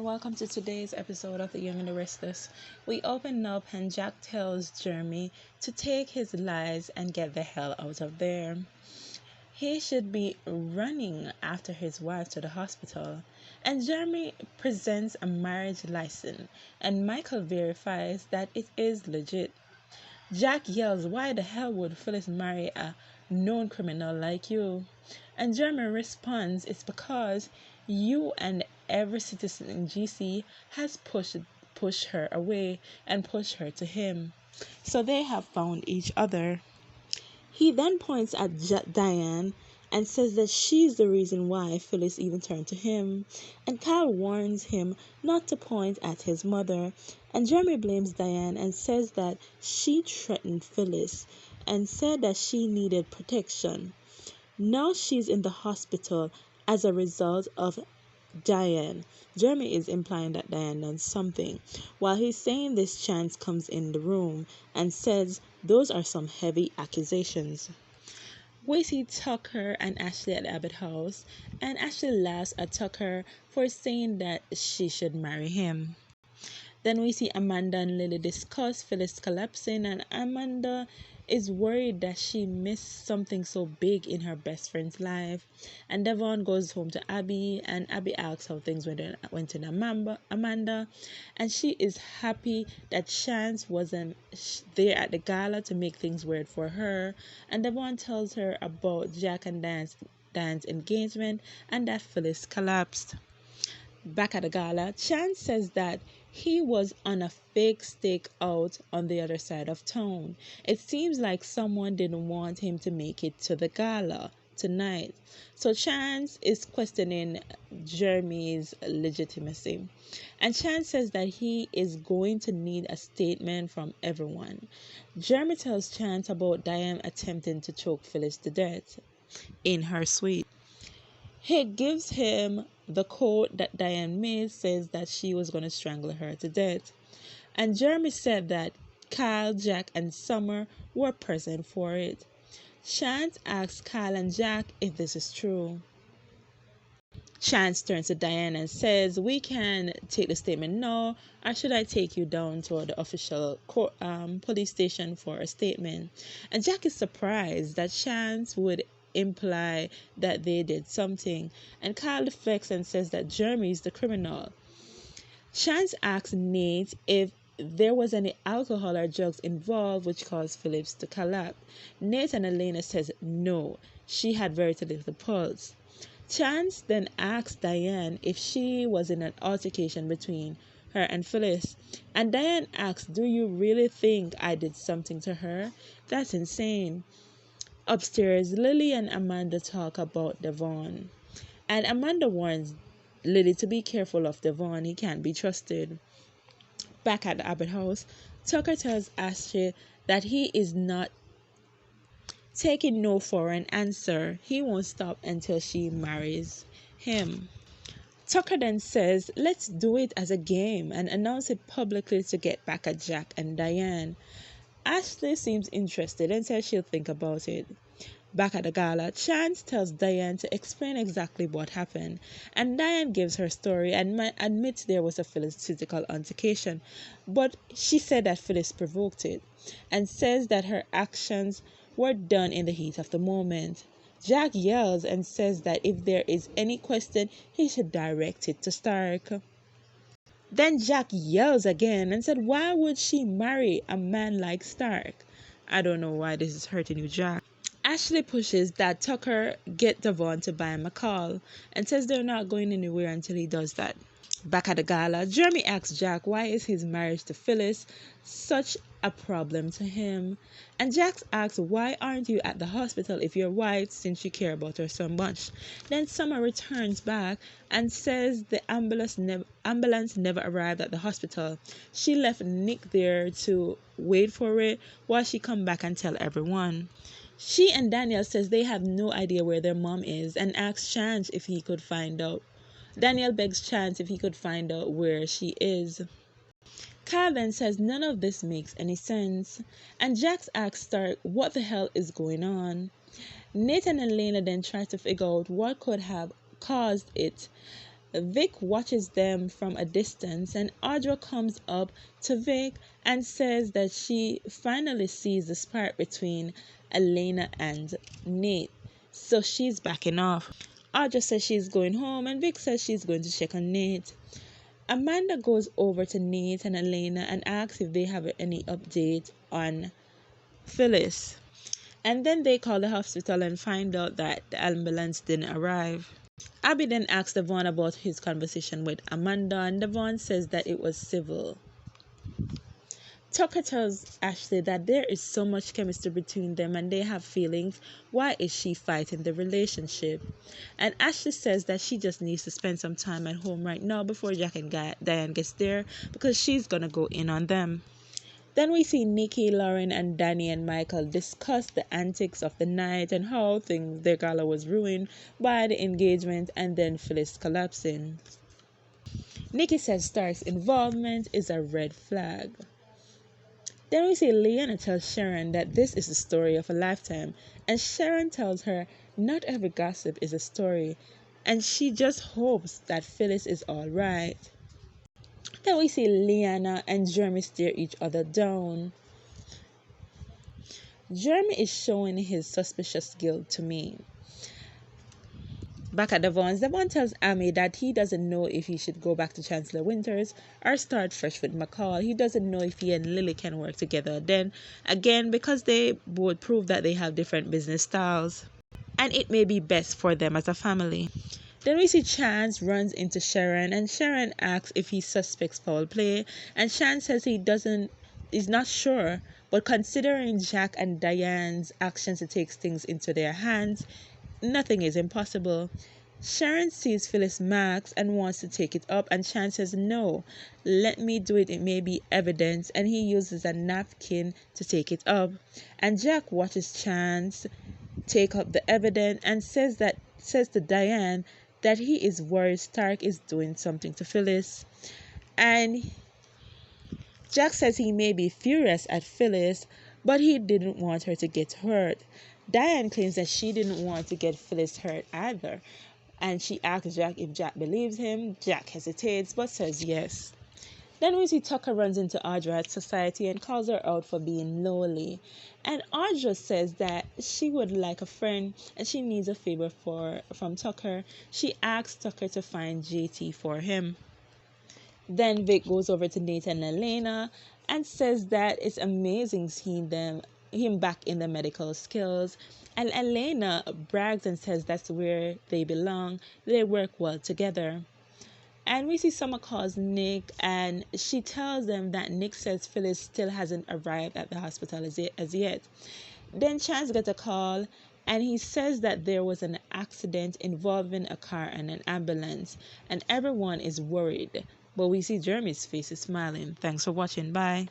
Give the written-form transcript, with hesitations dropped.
welcome to today's episode of The Young and the Restless. We open up and Jack tells Jeremy to take his lies and get the hell out of there. He should be running after his wife to the hospital. And Jeremy presents a marriage license, and Michael verifies that it is legit. Jack yells, "Why the hell would Phyllis marry a known criminal like you?" And Jeremy responds, "It's because you and every citizen in GC has pushed her away and pushed her to him. So they have found each other." He then points at Diane and says that she's the reason why Phyllis even turned to him. And Kyle warns him not to point at his mother. And Jeremy blames Diane and says that she threatened Phyllis and said that she needed protection. Now she's in the hospital as a result of Diane. Jeremy is implying that Diane done something. While he's saying this, Chance comes in the room and says those are some heavy accusations. We see Tucker and Ashley at Abbott House, and Ashley laughs at Tucker for saying that she should marry him. Then we see Amanda and Lily discuss Phyllis collapsing, and Amanda is worried that she missed something so big in her best friend's life. And Devon goes home to Abby, and Abby asks how things went in Amanda, and she is happy that Chance wasn't there at the gala to make things weird for her. And Devon tells her about Jack and Diane's engagement and that Phyllis collapsed. Back at the gala, Chance says that he was on a fake stakeout on the other side of town. It seems like someone didn't want him to make it to the gala tonight. So Chance is questioning Jeremy's legitimacy. And Chance says that he is going to need a statement from everyone. Jeremy tells Chance about Diane attempting to choke Phyllis to death in her suite. He gives him the quote that Diane made, says that she was going to strangle her to death. And Jeremy said that Kyle, Jack, and Summer were present for it. Chance asks Kyle and Jack if this is true. Chance turns to Diane and says, "We can take the statement now, or should I take you down to the official police station for a statement?" And Jack is surprised that Chance would imply that they did something, and Kyle deflects and says that Jeremy is the criminal. Chance asks Nate if there was any alcohol or drugs involved which caused Phillips to collapse. Nate and Elena says no, she had very little pulse. Chance then asks Diane if she was in an altercation between her and Phyllis, and Diane asks, "Do you really think I did something to her? That's insane." Upstairs, Lily and Amanda talk about Devon, and Amanda warns Lily to be careful of Devon. He can't be trusted. Back at the Abbott house, Tucker tells Ashley that he is not taking no for an answer. He won't stop until she marries him. Tucker then says, "Let's do it as a game," and announce it publicly to get back at Jack and Diane. Ashley seems interested and says she'll think about it. Back at the gala, Chance tells Diane to explain exactly what happened, and Diane gives her story and admits there was a Phyllis physical altercation, but she said that Phyllis provoked it, and says that her actions were done in the heat of the moment. Jack yells and says that if there is any question, he should direct it to Stark. Then Jack yells again and said, "Why would she marry a man like Stark?" I don't know why this is hurting you, Jack. Ashley pushes that Tucker get Devon to buy him a call and says they're not going anywhere until he does that. Back at the gala, Jeremy asks Jack why is his marriage to Phyllis such a problem to him. And Jack asks, "Why aren't you at the hospital if you're white, since you care about her so much?" Then Summer returns back and says the ambulance never arrived at the hospital. She left Nick there to wait for it while she come back and tell everyone. She and Daniel says they have no idea where their mom is and asks Chance if he could find out. Daniel begs Chance if he could find out where she is. Kyle then says none of this makes any sense, and Jax asks Stark what the hell is going on. Nate and Elena then try to figure out what could have caused it. Vic watches them from a distance, and Audra comes up to Vic and says that she finally sees the spark between Elena and Nate. So she's backing off. Audra says she's going home, and Vic says she's going to check on Nate. Amanda goes over to Nate and Elena and asks if they have any update on Phyllis. And then they call the hospital and find out that the ambulance didn't arrive. Abby then asks Devon about his conversation with Amanda, and Devon says that it was civil. Tucker tells Ashley that there is so much chemistry between them and they have feelings. Why is she fighting the relationship? And Ashley says that she just needs to spend some time at home right now before Jack and Diane gets there, because she's gonna go in on them. Then we see Nikki, Lauren, and Danny and Michael discuss the antics of the night and how their gala was ruined by the engagement and then Phyllis collapsing. Nikki says Stark's involvement is a red flag. Then we see Leanna tells Sharon that this is the story of a lifetime, and Sharon tells her not every gossip is a story, and she just hopes that Phyllis is alright. Then we see Leanna and Jeremy stare each other down. Jeremy is showing his suspicious guilt to me. Back at Devon's, Devon tells Amy that he doesn't know if he should go back to Chancellor Winters or start fresh with McCall. He doesn't know if he and Lily can work together then again, because they both prove that they have different business styles and it may be best for them as a family. Then we see Chance runs into Sharon, and Sharon asks if he suspects foul play, and Chance says he's not sure, but considering Jack and Diane's actions to take things into their hands, nothing is impossible. Sharon sees Phyllis marks and wants to take it up, and Chance says no, let me do it, it may be evidence, and he uses a napkin to take it up. And Jack watches Chance take up the evidence and says to Diane that he is worried Stark is doing something to Phyllis. And Jack says he may be furious at Phyllis, but he didn't want her to get hurt. Diane claims that she didn't want to get Phyllis hurt either, and she asks Jack if Jack believes him. Jack hesitates but says yes. Then we see Tucker runs into Audra at Society and calls her out for being lonely. And Audra says that she would like a friend and she needs a favor from Tucker. She asks Tucker to find JT for him. Then Vic goes over to Nate and Elena and says that it's amazing seeing him back in the medical skills. And Elena brags and says that's where they belong. They work well together. And we see Summer calls Nick, and she tells them that Nick says Phyllis still hasn't arrived at the hospital as yet. Then Chance gets a call, and he says that there was an accident involving a car and an ambulance, and everyone is worried. But we see Jeremy's face is smiling. Thanks for watching. Bye.